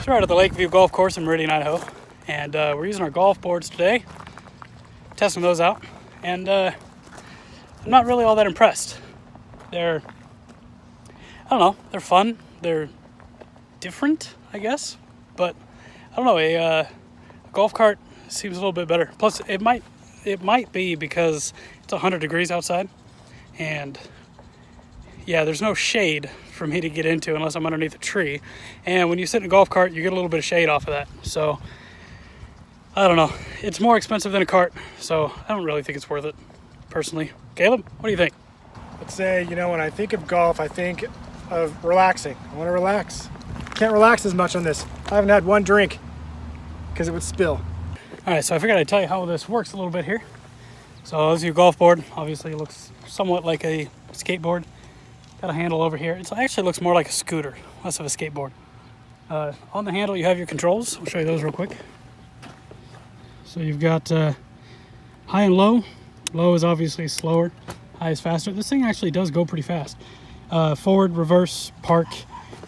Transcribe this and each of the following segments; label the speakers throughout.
Speaker 1: So we're out at the Lakeview Golf Course in Meridian, Idaho, and we're using our golf boards today, testing those out, and I'm not really all that impressed. I don't know, they're fun, they're different, I guess, but I don't know, a golf cart seems a little bit better. Plus, it might be because it's 100 degrees outside, and yeah, there's no shade for me to get into unless I'm underneath a tree. And when you sit in a golf cart, you get a little bit of shade off of that. So, I don't know. It's more expensive than a cart, so I don't really think it's worth it, personally. Caleb, what do you think?
Speaker 2: I'd say, when I think of golf, I think of relaxing. I want to relax. Can't relax as much on this. I haven't had one drink because it would spill.
Speaker 1: All right, so I figured I'd tell you how this works a little bit here. So this is your golf board. Obviously, it looks somewhat like a skateboard. Got a handle over here. It actually looks more like a scooter, less of a skateboard. On the handle, you have your controls. I'll show you those real quick. So you've got high and low. Low is obviously slower. High is faster. This thing actually does go pretty fast. Forward, reverse, park,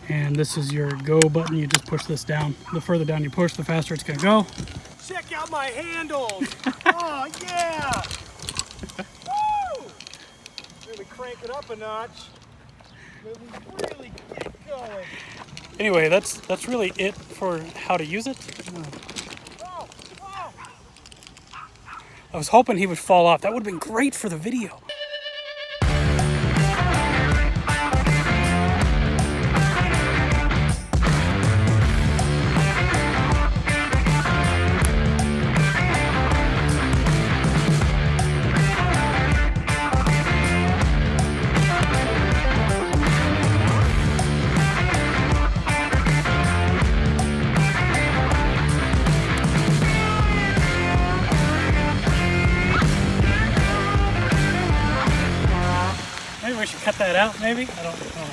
Speaker 1: and this is your go button. You just push this down. The further down you push, the faster it's going to go.
Speaker 2: Check out my handles! Oh, yeah! Woo! Really crank it up a notch. Really get going.
Speaker 1: Anyway, that's really it for how to use it.
Speaker 2: Oh, oh.
Speaker 1: I was hoping he would fall off. That would have been great for the video. Maybe we should cut that out, maybe? I don't know.